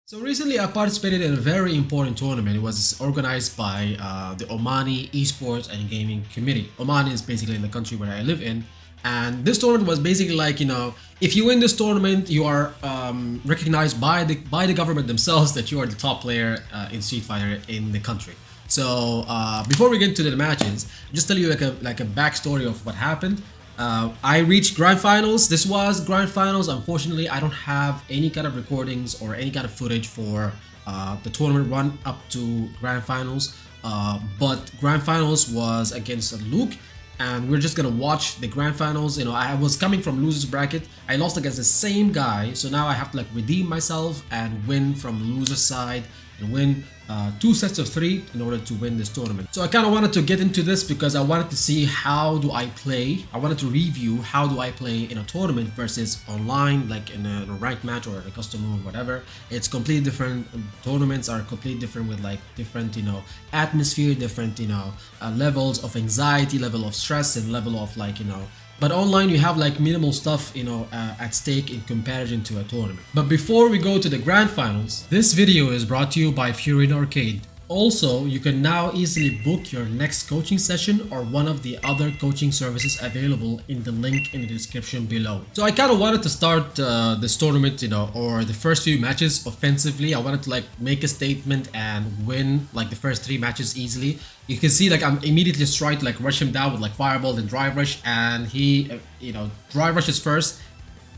So recently I participated in a very important tournament. It was organized by the Omani Esports and Gaming Committee. Oman is basically in the country where I live in. And this tournament was basically like, if you win this tournament, you are recognized by the government themselves that you are the top player in Street Fighter in the country. So before we get into the matches, just tell you like a backstory of what happened. I reached grand finals. This was grand finals. Unfortunately, I don't have any kind of recordings or any kind of footage for the tournament run up to grand finals. But grand finals was against Luke, and we're just gonna watch the grand finals. I was coming from losers bracket. I lost against the same guy, so now I have to like redeem myself and win from loser side and win 2 sets of 3 in order to win this tournament. So I kind of wanted to get into this because I wanted to see how do I play. I wanted to review how do I play in a tournament versus online, like in a ranked match or a custom or whatever. It's completely different. Tournaments are completely different with like different, atmosphere, different, levels of anxiety, level of stress, and level of like, but online you have like minimal stuff at stake in comparison to a tournament. But before we go to the grand finals, this video is brought to you by Fury Arcade. Also, you can now easily book your next coaching session or one of the other coaching services available in the link in the description below. So I kind of wanted to start this tournament, or the first few matches offensively. I wanted to like make a statement and win like the first 3 matches easily. You can see like I'm immediately just trying to like rush him down with like fireball and drive rush, and he, drive rushes first,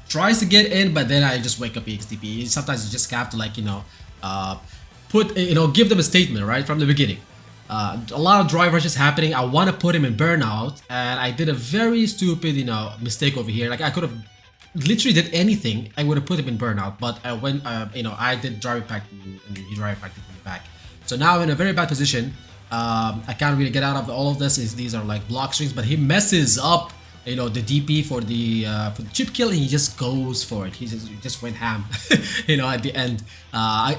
tries to get in, but then I just wake up EXTP. Sometimes you just have to like, give them a statement right from the beginning. A lot of drive rushes happening. I want to put him in burnout, and I did a very stupid, mistake over here. Like I could have literally did anything. I would have put him in burnout, but I went, I did drive back and he drive back in the back. So now I'm in a very bad position. I can't really get out of all of this. These are like block strings, but he messes up, the DP for the chip kill, and he just goes for it. He just went ham, at the end.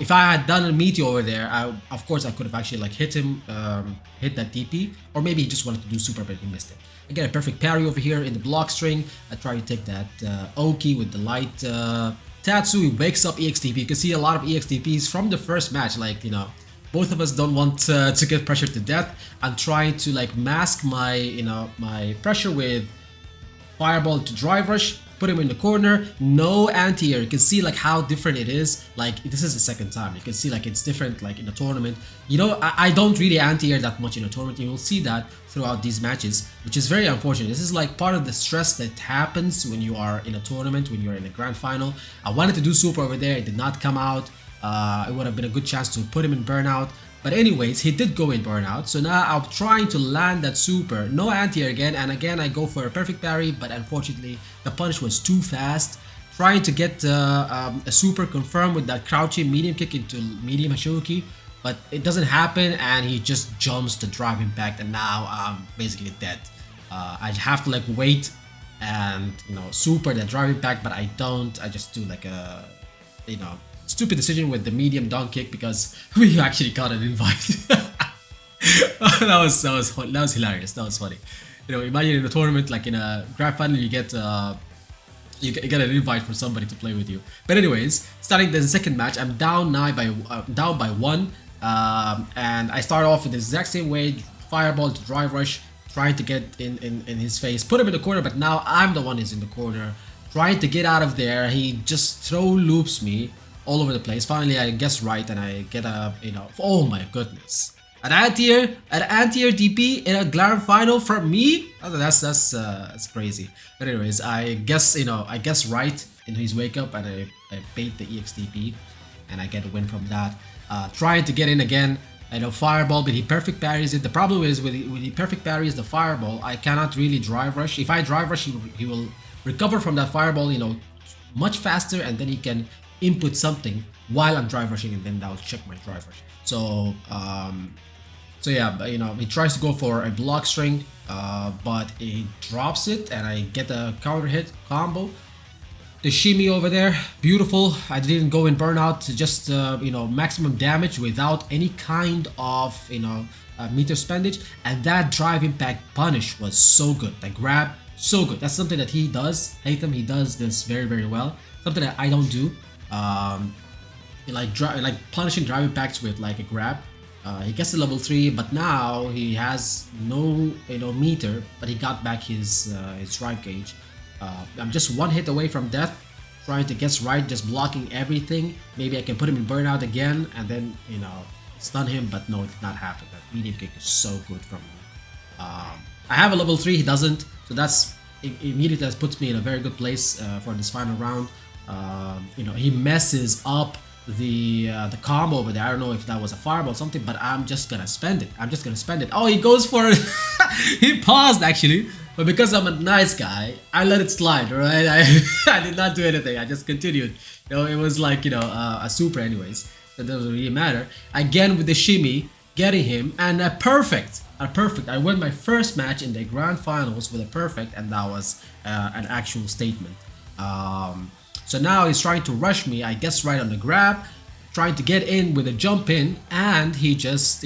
If I had done a meteor over there, of course I could have actually like hit him, hit that DP, or maybe he just wanted to do super, but he missed it. I get a perfect parry over here in the block string. I try to take that Oki with the light Tatsu. He wakes up EXTP. You can see a lot of EXTPs from the first match, like both of us don't want to get pressured to death. I'm trying to like mask my my pressure with fireball to drive rush, put him in the corner, no anti-air. You can see like how different it is. Like this is the second time. You can see like it's different like in the tournament. I don't really anti-air that much in a tournament. You will see that throughout these matches, which is very unfortunate. This is like part of the stress that happens when you are in a tournament, when you're in a grand final. I wanted to do super over there. It did not come out. It would have been a good chance to put him in burnout. But anyways, he did go in burnout. So now I'm trying to land that super. No anti-air again. And again, I go for a perfect parry. But unfortunately, the punish was too fast. Trying to get a super confirmed with that crouching medium kick into medium Hashoki. But it doesn't happen. And he just jumps to drive impact. And now I'm basically dead. I have to like wait and, super that drive impact. But I don't. I just do like a, stupid decision with the medium dunk kick because we actually got an invite. that was hilarious. That was funny. Imagine in a tournament like in a grand final you get an invite for somebody to play with you. But anyways, starting the second match, I'm down by 1, and I start off in the exact same way, fireball to drive rush, trying to get in his face, put him in the corner, but now I'm the one who's in the corner, trying to get out of there. He just throw loops me all over the place. Finally, I guess right, and I get a, oh my goodness, an anti-air DP in a grand final from me. Oh, that's crazy. But anyways, I guess right in his wake up, and I bait the EXTP, and I get a win from that. Trying to get in again, fireball, but he perfect parries it. The problem is with the perfect parries the fireball, I cannot really drive rush. If I drive rush, he will recover from that fireball, much faster, and then he can input something while I'm drive rushing, and then that will check my drive rush. So yeah, he tries to go for a block string, but he drops it, and I get a counter hit combo. The shimmy over there, beautiful. I didn't go in burnout, just maximum damage without any kind of meter spendage, and that drive impact punish was so good. The grab, so good. That's something that he does. Haytham, he does this very, very well. Something that I don't do. like punishing driving packs with like a grab. He gets to level 3, but now he has no meter, but he got back his drive gauge. I'm just one hit away from death, trying to guess right, just blocking everything. Maybe I can put him in burnout again and then stun him, but no, it did not happen. That medium kick is so good from me. I have a level 3, he doesn't, so that's immediately puts me in a very good place for this final round. He messes up the combo over there. I don't know if that was a fireball or something, but I'm just gonna spend it. Oh, he goes for it. He paused actually, but because I'm a nice guy, I let it slide. Right? I did not do anything. I just continued. It was like a super anyways. So it doesn't really matter. Again with the shimmy, getting him, and a perfect. I won my first match in the grand finals with a perfect, and that was an actual statement. So now he's trying to rush me, I guess right on the grab, trying to get in with a jump in, and he just,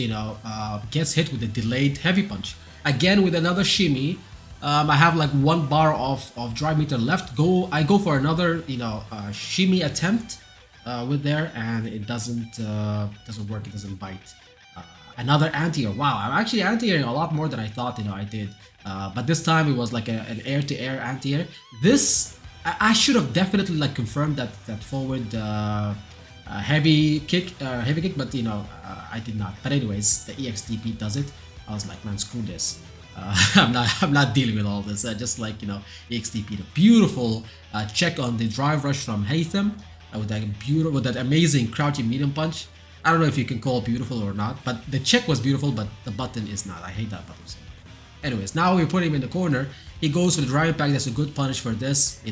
gets hit with a delayed heavy punch. Again with another shimmy. I have like 1 bar of drive meter left. I go for another, shimmy attempt with there, and it doesn't work. It doesn't bite. Another anti-air. Wow, I'm actually anti-airing a lot more than I thought I did. But this time it was like an air-to-air anti-air. This I should have definitely like confirmed that forward heavy kick, but I did not. But anyways, the EXTP does it. I was like, man, screw this. I'm not dealing with all this. I just like EXTP. The beautiful check on the drive rush from Haytham with that amazing crouching medium punch. I don't know if you can call it beautiful or not, but the check was beautiful, but the button is not. I hate that button. Anyways, now we put him in the corner. He goes for the driving pack. That's a good punish for this. I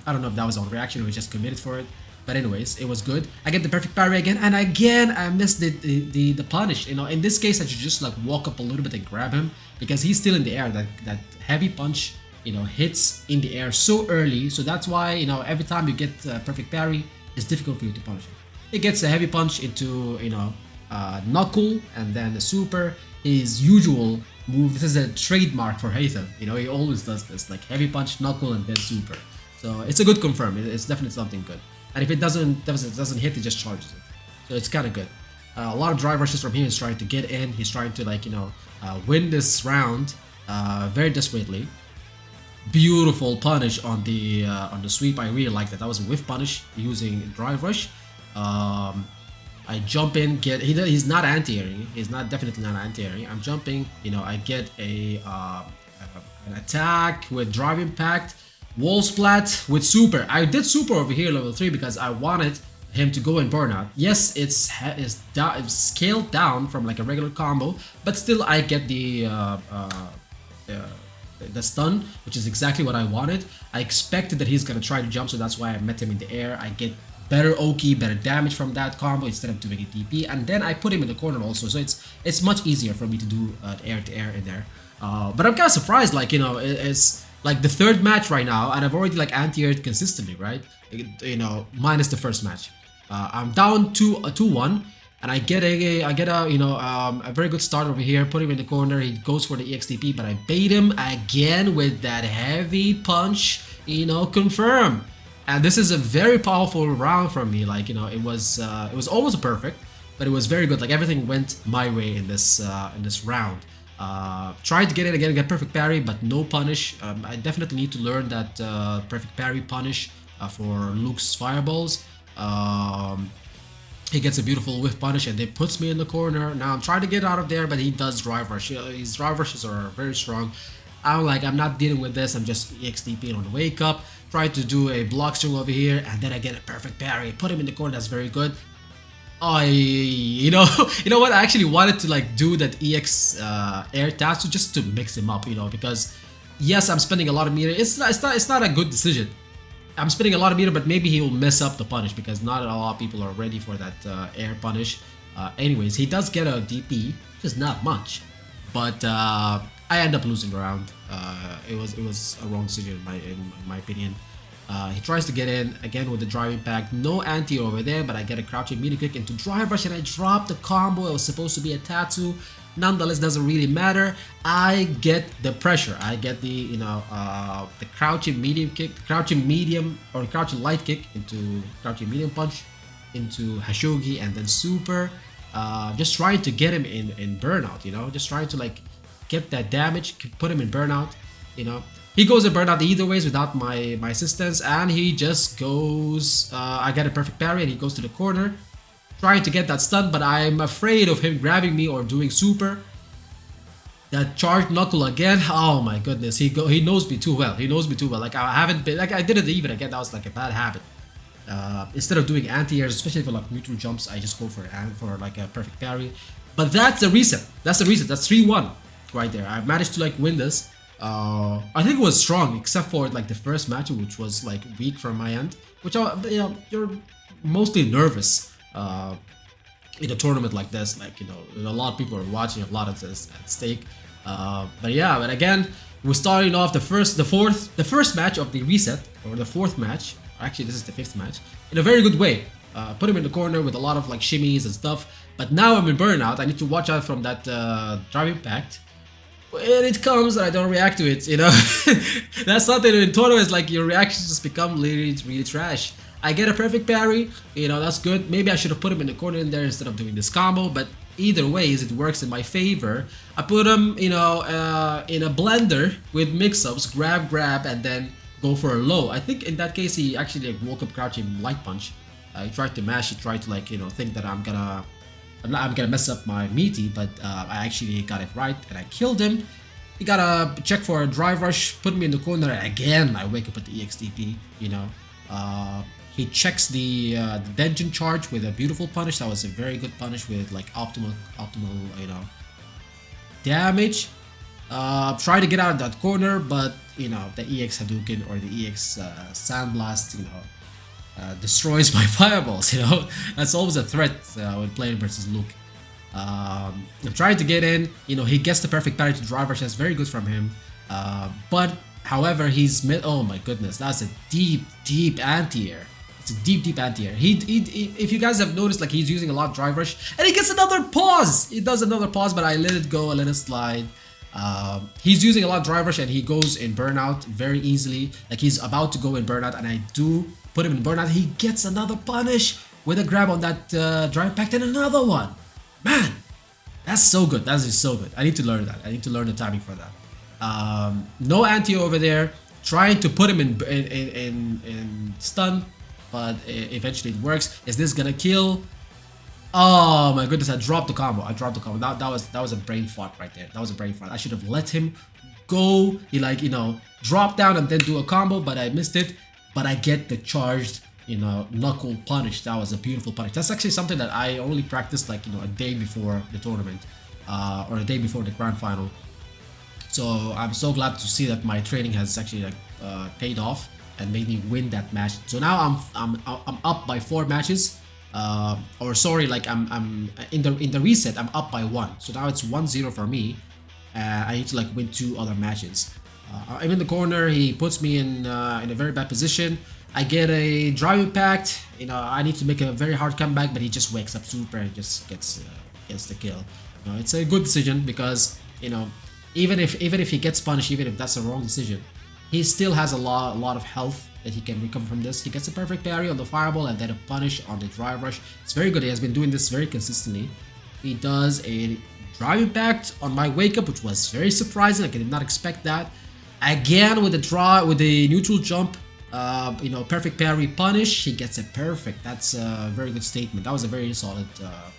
don't know if that was on reaction or he just committed for it. But anyways, it was good. I get the perfect parry again, and again I missed the punish. In this case, I should just like walk up a little bit and grab him because he's still in the air. That heavy punch, hits in the air so early. So that's why every time you get perfect parry, it's difficult for you to punish him. He gets a heavy punch into knuckle, and then the super. His usual move. This is a trademark for Haytham. He always does this, like heavy punch, knuckle, and then super. So it's a good confirm. It's definitely something good. And if it doesn't hit, he just charges it. So it's kind of good. A lot of drive rushes from him. He's trying to get in. He's trying to win this round very desperately. Beautiful punish on the sweep. I really like that. That was a whiff punish using drive rush. I jump in, he's not anti-airing. He's definitely not anti-airing. I'm jumping, I get an attack with drive impact, wall splat with super. I did super over here level 3 because I wanted him to go in burnout. Yes, it's scaled down from like a regular combo, but still I get the stun, which is exactly what I wanted. I expected that he's gonna try to jump, so that's why I met him in the air. I get better Oki, better damage from that combo instead of doing a DP, and then I put him in the corner also, so it's much easier for me to do air to air in there. But I'm kind of surprised, it's like the 3rd match right now, and I've already like anti-aired consistently, right? Minus the first match. I'm down 2-1, and I get a very good start over here. Put him in the corner. He goes for the EXTP, but I bait him again with that heavy punch. Confirm. And this is a very powerful round for me. It was almost a perfect, but it was very good. Like everything went my way in this round. Tried to get it again, get perfect parry, but no punish. I definitely need to learn that perfect parry punish for Luke's fireballs. He gets a beautiful whiff punish, and it puts me in the corner. Now I'm trying to get out of there, but he does drive rush. His drive rushes are very strong. I'm not dealing with this. I'm just EXTPing on the wake up. Try to do a block string over here, and then I get a perfect parry. Put him in the corner. That's very good. You know what? I actually wanted to do that EX air Tatsu just to mix him up, because yes, I'm spending a lot of meter. It's not a good decision. I'm spending a lot of meter, but maybe he will mess up the punish because not a lot of people are ready for that air punish. Anyways, he does get a DP, just not much, but I end up losing the round. It was a wrong decision in my opinion. He tries to get in again with the drive impact. No anti over there, but I get a crouching meter kick into drive rush, and I drop the combo. It was supposed to be a Tatsu. Nonetheless, doesn't really matter. I get the pressure. I get the the crouching medium kick, crouching medium or crouching light kick into crouching medium punch. into Hashogi and then super. Just trying to get him in burnout, you know, just trying to like get that damage, put him in burnout, you know. He goes in burnout either ways without my assistance, and he just goes, I get a perfect parry and he goes to the corner, trying to get that stun, but I'm afraid of him grabbing me or doing super. That charged knuckle again, oh my goodness, he knows me too well, like I haven't been, like I didn't even again, that was like a bad habit. Instead of doing anti-airs, especially for like neutral jumps, I just go for like a perfect parry. But that's the reason. That's 3-1 right there. I managed to like win this. I think it was strong, except for like the first match, which was like weak from my end. Which you know, you're mostly nervous in a tournament like this. Like, you know, a lot of people are watching, a lot of this at stake. But yeah, but again, we're starting off the first match of the reset, or the fourth match. Actually, this is the fifth match, in a very good way. Put him in the corner with a lot of like shimmies and stuff. But now I'm in burnout. I need to watch out from that drive impact. When it comes and I don't react to it, you know. That's something in tournaments, like your reactions just become really trash. I get a perfect parry, you know, that's good. Maybe I should have put him in the corner in there instead of doing this combo, but either ways it works in my favor. I put him, you know, in a blender with mix-ups, grab, and then go for a low. I think in that case he actually like woke up crouching light punch. He tried to mash, he tried to like, you know, think that I'm gonna mess up my meaty, but I actually got it right and I killed him. He got a check for a drive rush, put me in the corner, and again I wake up at the EXTP, you know. He checks the dungeon charge with a beautiful punish. That was a very good punish with like optimal, you know, damage. Try to get out of that corner, but you know, the EX Hadouken or the EX Sandblast, you know, destroys my fireballs, you know. That's always a threat when playing versus Luke. I'm trying to get in, you know, he gets the perfect parry to drive rush, that's very good from him. But however, he's oh my goodness, that's a deep anti-air. It's a deep anti-air. If you guys have noticed, like he's using a lot of drive rush, and he gets another pause. He does another pause, but I let it go, I let it slide. He's using a lot of drive rush and he goes in burnout very easily. Like he's about to go in burnout and I do put him in burnout. He gets another punish with a grab on that drive pact and another one. Man, that's so good. That is so good. I need to learn that. I need to learn the timing for that. No anti over there. Trying to put him in stun, but eventually it works. Is this gonna kill? Oh my goodness, I dropped the combo. That was a brain fart right there. That was a brain fart. I should have let him go. He like, you know, drop down and then do a combo, but I missed it. But I get the charged, you know, knuckle punish. That was a beautiful punish. That's actually something that I only practiced like, you know, a day before the tournament, or a day before the grand final. So I'm so glad to see that my training has actually like paid off and made me win that match. So now I'm up by 4 matches. Or sorry, like I'm in the reset, I'm up by 1. So now it's 1-0 for me. I need to like win 2 other matches. I'm in the corner. He puts me in a very bad position. I get a drive impact. You know, I need to make a very hard comeback, but he just wakes up super and just gets the kill. You know, it's a good decision because, you know, even if he gets punished, even if that's a wrong decision, he still has a lot of health that he can recover from this. He gets a perfect parry on the fireball and then a punish on the drive rush. It's very good. He has been doing this very consistently. He does a drive impact on my wake up, which was very surprising. Like, I did not expect that. Again with the neutral jump, you know, perfect parry punish. He gets it perfect. That's a very good statement. That was a very solid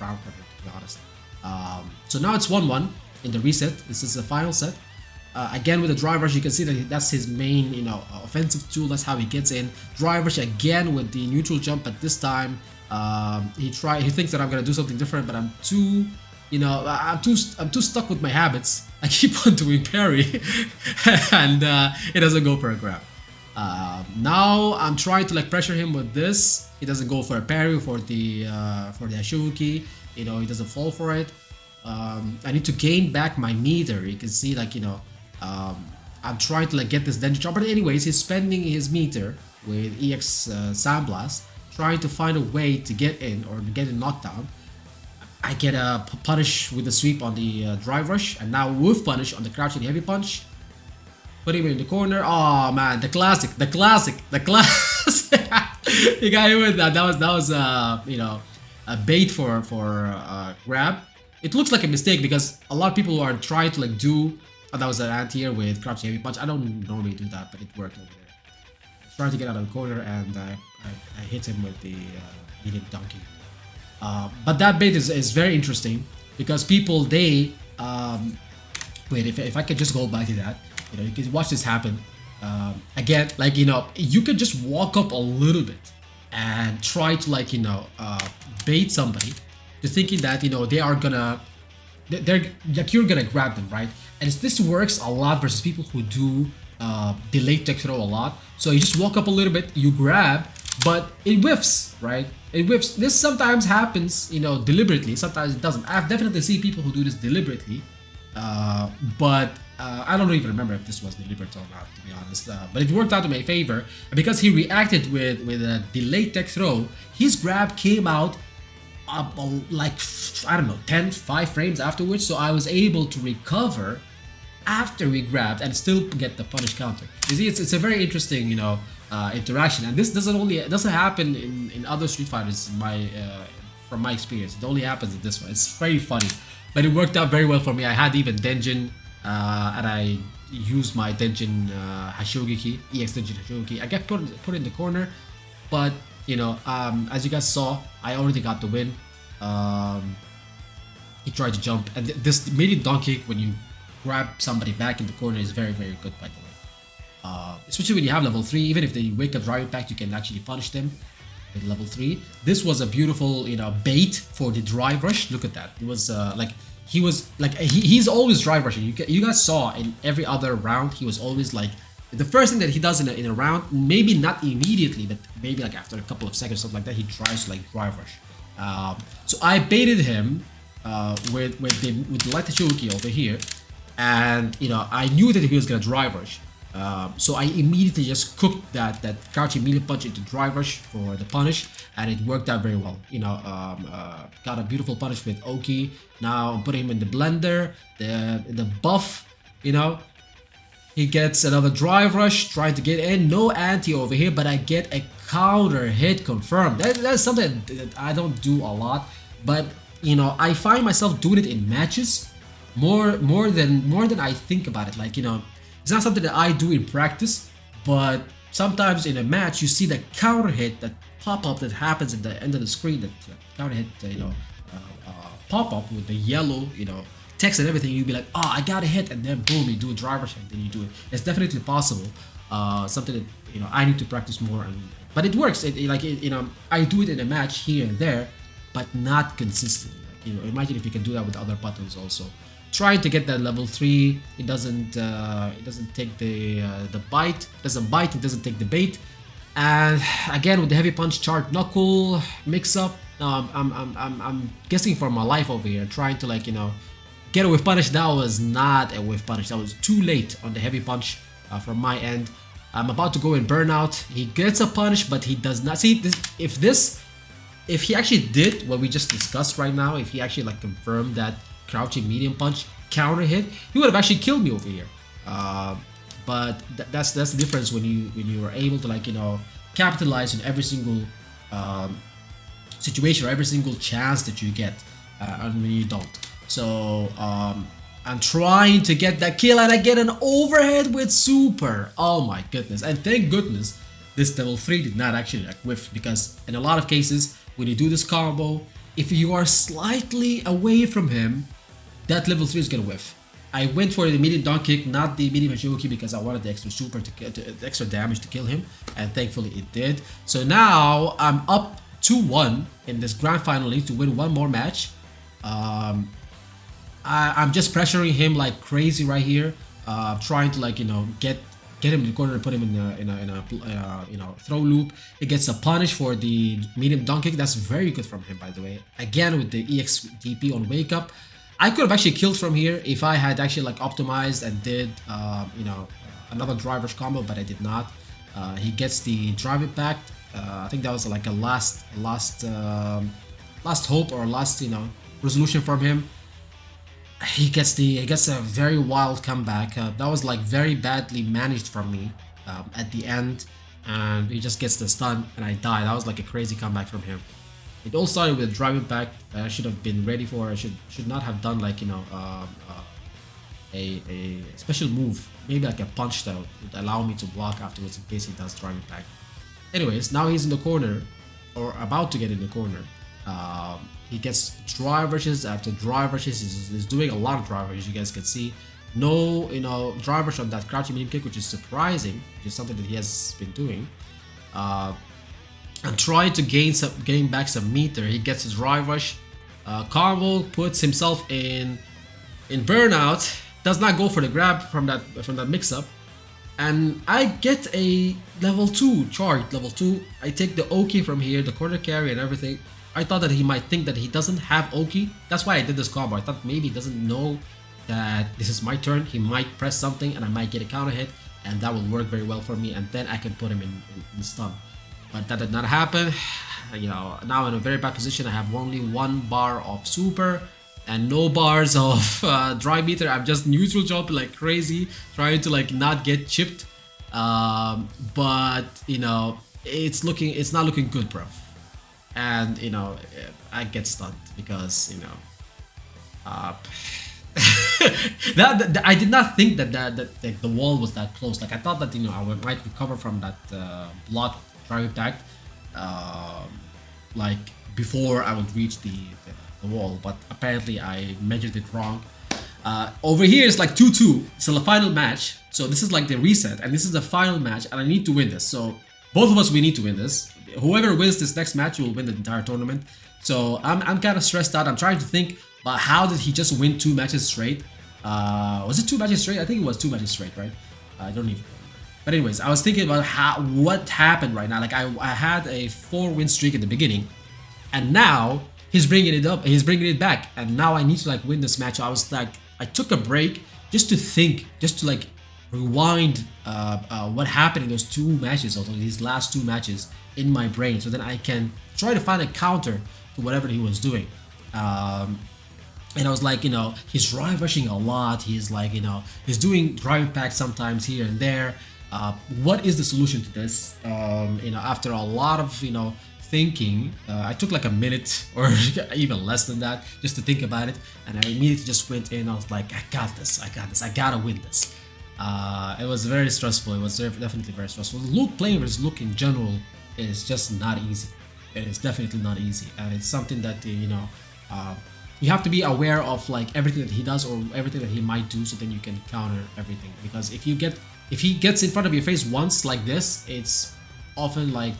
round for him, to be honest. So now it's 1-1 in the reset. This is the final set. Again with the drive rush, you can see that that's his main, you know, offensive tool. That's how he gets in. Drive rush again with the neutral jump, but this time he thinks that I'm gonna do something different, but I'm too, you know, I'm too stuck with my habits. I keep on doing parry, and it doesn't go for a grab. Now I'm trying to like pressure him with this. He doesn't go for a parry for the Hashuki. You know, he doesn't fall for it. I need to gain back my meter. You can see, like, you know, I'm trying to like get this dungeon jump, but anyways, he's spending his meter with EX Sandblast, trying to find a way to get in or get a knockdown. I get a punish with the sweep on the drive rush, and now wolf punish on the crouching heavy punch. Put him in the corner. Oh man, the classic. He got hit with that. That was you know, a bait for grab. It looks like a mistake because a lot of people are trying to like do. Oh, that was an anti-air with crouching heavy punch. I don't normally do that, but it worked over there. I was trying to get out of the corner and I hit him with the medium donkey. But that bait is very interesting because people they wait, if I could just go back to that, you know, you can watch this happen. Again, like, you know, you could just walk up a little bit and try to like, you know, bait somebody to thinking that, you know, they are gonna, they're like, you're gonna grab them, right? And this works a lot versus people who do delayed tech throw a lot. So you just walk up a little bit, you grab, but it whiffs, right? It whiffs. This sometimes happens, you know, deliberately. Sometimes it doesn't. I've definitely seen people who do this deliberately, but I don't even remember if this was deliberate or not, to be honest. But it worked out in my favor because he reacted with a delayed tech throw. His grab came out like, I don't know, 5 frames afterwards, so I was able to recover after we grabbed and still get the punish counter. You see, it's a very interesting, you know, interaction, and this doesn't happen in other Street Fighters. From my experience, it only happens in this one. It's very funny, but it worked out very well for me. I had even Denjin, and I used my Denjin Hashogeki, EX Denjin Hashogeki. I got put in the corner, but you know, as you guys saw, I already got the win. He tried to jump, and this medium donkey, when you grab somebody back in the corner, is very, very good, by the way. Especially when you have level 3, even if they wake up driving back, you can actually punish them with level 3. This was a beautiful, you know, bait for the drive rush. Look at that. It was like, he was like, he's always drive rushing. You guys saw in every other round, he was always like, the first thing that he does in a round, maybe not immediately, but maybe like after a couple of seconds, something like that, he tries to like drive rush. So I baited him with the light Hashogeki over here, and you know, I knew that he was gonna drive rush. So I immediately just cooked that crouching medium punch into drive rush for the punish, and it worked out very well. You know, got a beautiful punish with Oki. Now I'm putting him in the blender, the buff. You know, he gets another drive rush, trying to get in. No anti over here, but I get a counter hit confirmed. That's something that I don't do a lot, but you know, I find myself doing it in matches more than I think about it. Like, you know, it's not something that I do in practice, but sometimes in a match you see the counter hit, that pop up that happens at the end of the screen, that counter hit, you know, pop up with the yellow, you know, text and everything. You'd be like, oh, I got a hit, and then boom, you do a driver shot, and then you do it. It's definitely possible. Something that, you know, I need to practice more, but it works. You know, I do it in a match here and there, but not consistently. Like, you know, imagine if you can do that with other buttons also. Trying to get that level 3, it doesn't take the bite, it doesn't take the bait, and again with the heavy punch charged knuckle mix up. Now I'm guessing for my life over here, trying to, like, you know, get a whiff punish. That was not a whiff punish. That was too late on the heavy punch from my end. I'm about to go in burnout. He gets a punish, but he does not see this. If he actually did what we just discussed right now, if he actually like confirmed that crouching medium punch counter hit, he would have actually killed me over here. But that's the difference when you are able to, like, you know, capitalize on every single situation or every single chance that you get, and when you don't. So I'm trying to get that kill, and I get an overhead with super. Oh my goodness! And thank goodness this level 3 did not actually like whiff, because in a lot of cases when you do this combo, if you are slightly away from him, that level 3 is gonna whiff. I went for the medium donkey kick, not the medium Hashogeki, because I wanted the extra super to get the extra damage to kill him, and thankfully it did. So now I'm up 2-1 in this grand final league to win one more match. I'm just pressuring him like crazy right here, trying to, like, you know, get him in the corner and put him in a you know, throw loop. He gets a punish for the medium donkey kick. That's very good from him, by the way. Again with the EX TP on wake up. I could have actually killed from here if I had actually like optimized and did you know, another driver's combo, but I did not. He gets the drive it back. I think that was like a last hope or last, you know, resolution from him. He gets a very wild comeback. That was like very badly managed from me at the end. and he just gets the stun, and I die. That was like a crazy comeback from him. It all started with a driving back that I should have been ready for. I should not have done like a special move, maybe like a punch that would allow me to block afterwards in case he does driving back. Anyways, now he's in the corner, or about to get in the corner. He gets drive rushes after drive rushes. He's doing a lot of drive rushes. You guys can see no, drive rush on that crouching medium kick, which is surprising, which is something that he has been doing. And trying to gain back some meter. He gets his drive rush, combo, puts himself in burnout. Does not go for the grab from that mix-up, and I get a level 2 charge. Level 2. I take the Oki from here, the corner carry and everything. I thought that he might think that he doesn't have Oki. That's why I did this combo. I thought maybe he doesn't know that this is my turn. He might press something and I might get a counter hit, and that will work very well for me, and then I can put him in stun. But that did not happen. Now in a very bad position. I have only 1 bar of super and no bars of dry meter. I'm just neutral jumping like crazy, trying to like not get chipped. But it's not looking good, bro. And I get stunned because that I did not think that the wall was that close. Like I thought that I might recover from that block driving back, like before I would reach the wall, but apparently I measured it wrong. Over here it's like 2-2. It's the final match, so this is like the reset, and this is the final match, and I need to win this. So both of us, we need to win this. Whoever wins this next match will win the entire tournament. So I'm kind of stressed out. I'm trying to think about how did he just win 2 matches straight. Was it 2 matches straight? I think it was 2 matches straight, right? I don't even remember. But anyways, I was thinking about what happened right now. Like I had a 4-win streak at the beginning, and now he's bringing it up. He's bringing it back, and now I need to like win this match. I was like, I took a break just to think, just to like rewind what happened in those 2 matches, or these last 2 matches in my brain, so then I can try to find a counter to whatever he was doing. And I was like, he's drive rushing a lot. He's like, he's doing driving back sometimes here and there. What is the solution to this? After a lot of thinking, I took like a minute or even less than that just to think about it, and I immediately just went in. I was like, I got this, I gotta win this. It was very stressful. It was definitely very stressful. Playing versus Luke in general is just not easy. It is definitely not easy, and it's something that you have to be aware of, like everything that he does or everything that he might do, so then you can counter everything. Because if he gets in front of your face once like this, it's often like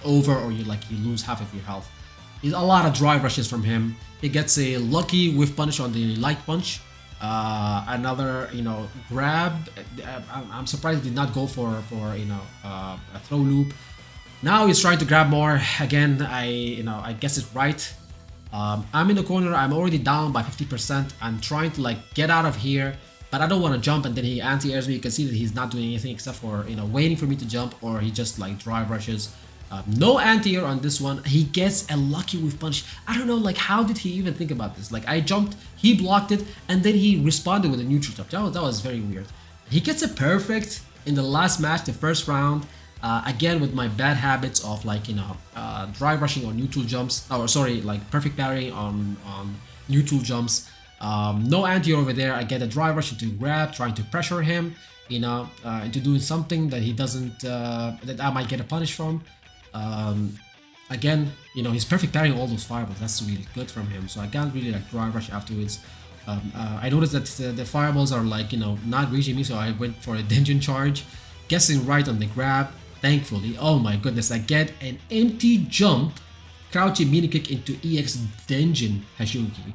over, or you lose half of your health. There's a lot of drive rushes from him. He gets a lucky whiff punish on the light punch. Another grab. I'm surprised he did not go for a throw loop. Now he's trying to grab more again. I guess it's right. I'm in the corner. I'm already down by 50%. I'm trying to like get out of here, but I don't want to jump, and then he anti-airs me. You can see that he's not doing anything except for waiting for me to jump, or he just like drive rushes. No anti-air on this one. He gets a lucky whiff punch. I don't know, like how did he even think about this? Like I jumped, he blocked it, and then he responded with a neutral jump. That was very weird. He gets a perfect in the last match, the first round. Again with my bad habits of like drive rushing on neutral jumps, or sorry, like perfect parrying on neutral jumps. No anti over there. I get a drive rush into grab, trying to pressure him, into doing something that he doesn't, that I might get a punish from. Again, he's perfect parrying all those fireballs. That's really good from him. So I can't really like drive rush afterwards. I noticed that the fireballs are like not reaching me, so I went for a dungeon charge, guessing right on the grab. Thankfully, oh my goodness, I get an empty jump, crouching mini kick into EX Dungeon Hashuki.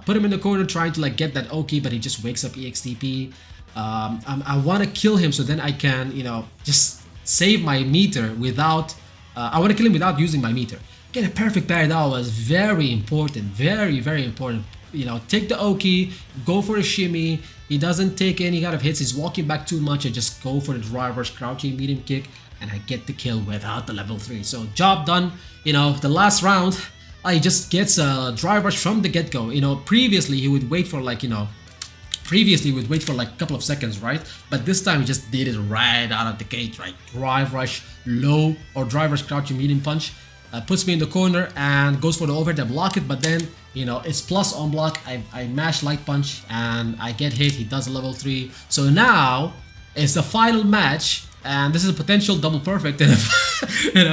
Put him in the corner, trying to like get that Oki, but he just wakes up EXTP. I want to kill him, so then I can, just save my meter without. I want to kill him without using my meter. Get a perfect parry. That was very important, very very important. Take the Oki, go for a shimmy. He doesn't take any kind of hits. He's walking back too much. I just go for the driver's crouching medium kick, and I get the kill without the level 3. So job done. The last round, I just gets a drive rush from the get-go. Previously he would wait for like Previously, we'd wait for like a couple of seconds, right? But this time, he just did it right out of the gate, right? Drive rush, low, or drive rush, crouching medium punch. Puts me in the corner and goes for the overhead. I block it, but then, you know, it's plus on block. I mash light punch and I get hit. He does a level 3. So now, it's the final match. And this is a potential double perfect in a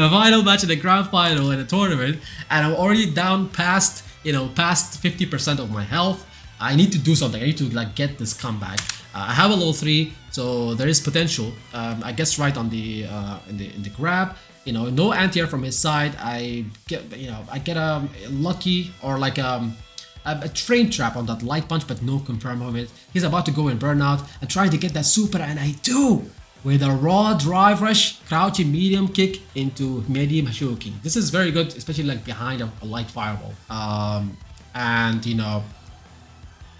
final match in the grand final in a tournament. And I'm already down past, you know, past 50% of my health. I need to do something. I need to like get this comeback. I have a level 3, so there is potential. I guess right on the in the grab. You know, no anti-air from his side. I get a lucky or like a train trap on that light punch, but no confirm of it. He's about to go in burnout and trying to get that super, and I do with a raw drive rush, crouching medium kick into medium Hashoki. This is very good, especially like behind a light fireball. And you know,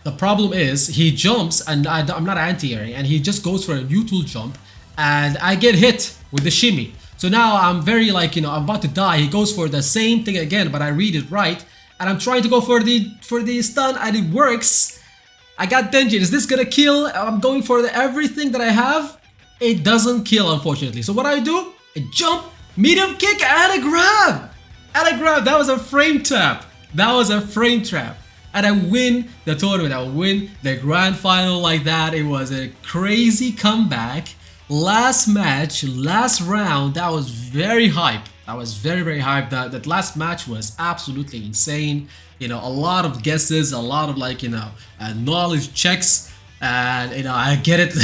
the problem is he jumps and I'm not anti-airing, and he just goes for a neutral jump, and I get hit with the shimmy. So now I'm very like, you know, I'm about to die. He goes for the same thing again, but I read it right, and I'm trying to go for the stun, and it works. I got Denjin. Is this gonna kill? I'm going for everything that I have. It doesn't kill, unfortunately. So what I do? A jump, medium kick, and a grab. And a grab. That was a frame trap. That was a frame trap. And I win the tournament. I win the grand final like that. It was a crazy comeback. Last match, last round, that was very hype. That was very, very hype. That last match was absolutely insane. You know, a lot of guesses, a lot of like, you know, knowledge checks. And you know, I get it.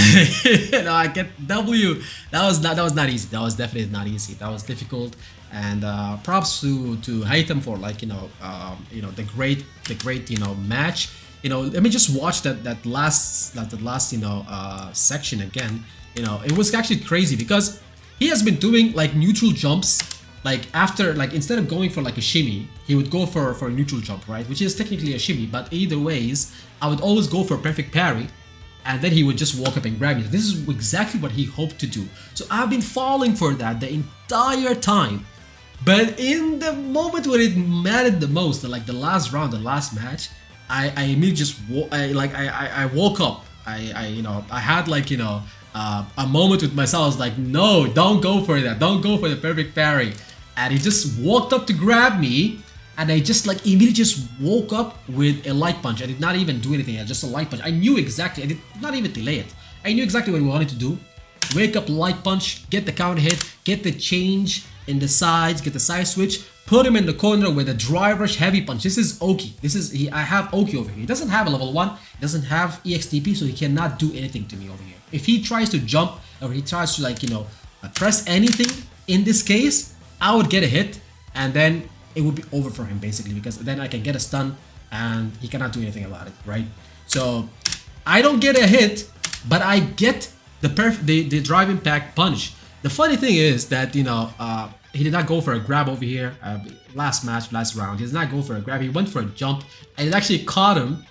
You know, I get W. That was not easy. That was definitely not easy. That was difficult. And props to Haytham for like, you know, the great you know match. You know, let me just watch that last you know section again. You know, it was actually crazy because he has been doing like neutral jumps. Like after, like instead of going for like a shimmy, he would go for a neutral jump, right? Which is technically a shimmy, but either ways, I would always go for a perfect parry. And then he would just walk up and grab me. This is exactly what he hoped to do. So I've been falling for that the entire time. But in the moment when it mattered the most, like the last round, the last match, I immediately just I woke up. You know, I had like, you know, a moment with myself. I was like, no, don't go for that. Don't go for the perfect parry. And he just walked up to grab me. And I just like immediately just woke up with a light punch. I did not even do anything. Just a light punch. I knew exactly. I did not even delay it. I knew exactly what we wanted to do. Wake up, light punch, get the counter hit, get the change in the sides, get the side switch, put him in the corner with a drive rush heavy punch. This is Oki. I have Oki over here. He doesn't have a level 1. He doesn't have EXTP, so he cannot do anything to me over here. If he tries to jump or he tries to like, you know, press anything in this case, I would get a hit, and then it would be over for him basically, because then I can get a stun and he cannot do anything about it, right? So I don't get a hit, but I get the drive impact punch. The funny thing is that, you know, he did not go for a grab over here. Last match, last round, he did not go for a grab. He went for a jump, and it actually caught him.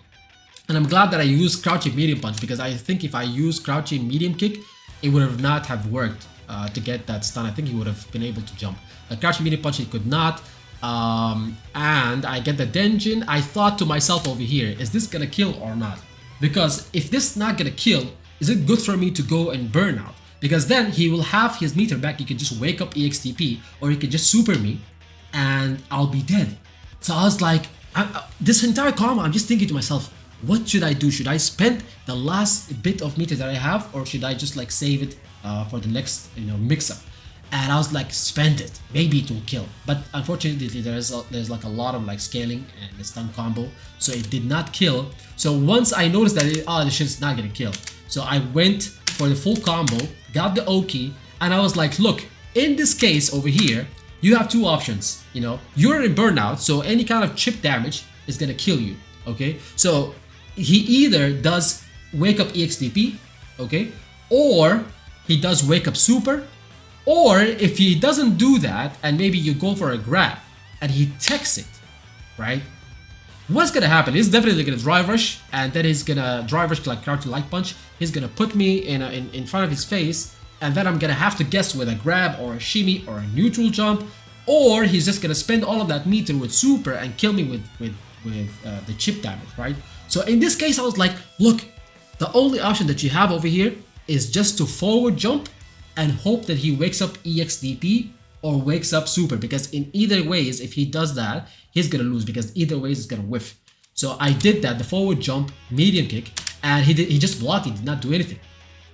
And I'm glad that I used crouching medium punch, because I think if I used crouching medium kick, it would have not have worked to get that stun. I think he would have been able to jump. Crouching medium punch, he could not. And I get the Denjin. I thought to myself over here, is this gonna kill or not? Because if this is not gonna kill, is it good for me to go and burn out? Because then he will have his meter back. He can just wake up EXTP, or he can just super me and I'll be dead. So I was like, this entire combo, I'm just thinking to myself, what should I do? Should I spend the last bit of meter that I have, or should I just like save it for the next, you know, mix-up? And I was like, spend it, maybe it will kill. But unfortunately, there's like a lot of like scaling and the stun combo, so it did not kill. So once I noticed that this shit's not gonna kill, so I went for the full combo, got the Oki, and I was like, look, in this case over here, you have two options. You know, you're in burnout, so any kind of chip damage is gonna kill you. Okay, so he either does wake up EXTP, okay, or he does wake up super. Or if he doesn't do that, and maybe you go for a grab and he techs it, right? What's gonna happen? He's definitely gonna drive rush, and then he's gonna drive rush like crouching light punch. He's gonna put me in front of his face, and then I'm gonna have to guess with a grab or a shimmy or a neutral jump, or he's just gonna spend all of that meter with super and kill me with the chip damage, right? So in this case, I was like, look, The only option that you have over here is just to forward jump and hope that he wakes up EXDP or wakes up super, because in either ways, if he does that, he's gonna lose, because either ways he's gonna whiff. So I did that, the forward jump, medium kick, and he just blocked, he did not do anything.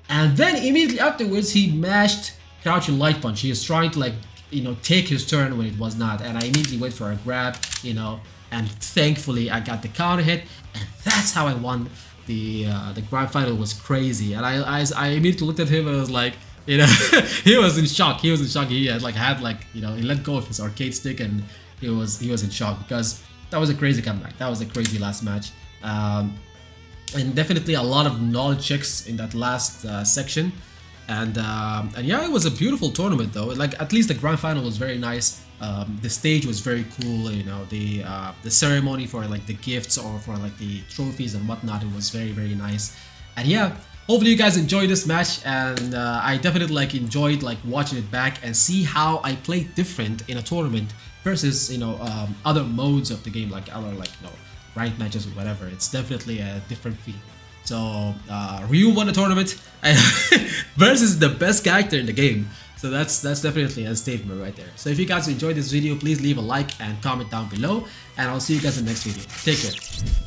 And then immediately afterwards, he mashed crouching light punch. He was trying to, like, you know, take his turn when it was not, and I immediately went for a grab, you know, and thankfully I got the counter hit, and that's how I won. The grand final. Was crazy, and I immediately looked at him and I was like, you know, he was in shock. He had you know, he let go of his arcade stick, and he was in shock, because that was a crazy comeback. That was a crazy last match. And definitely a lot of knowledge checks in that last section, and yeah, it was a beautiful tournament though. Like, at least the grand final was very nice. The stage was very cool, you know, the ceremony for like the gifts or for like the trophies and whatnot, it was very, very nice. And yeah, hopefully you guys enjoyed this match, and I definitely like enjoyed like watching it back and see how I played different in a tournament versus, you know, other modes of the game, like other, like, you know, ranked matches or whatever. It's definitely a different feel. So Ryu won the tournament versus the best character in the game. So that's definitely a statement right there. So if you guys enjoyed this video, please leave a like and comment down below, and I'll see you guys in the next video. Take care.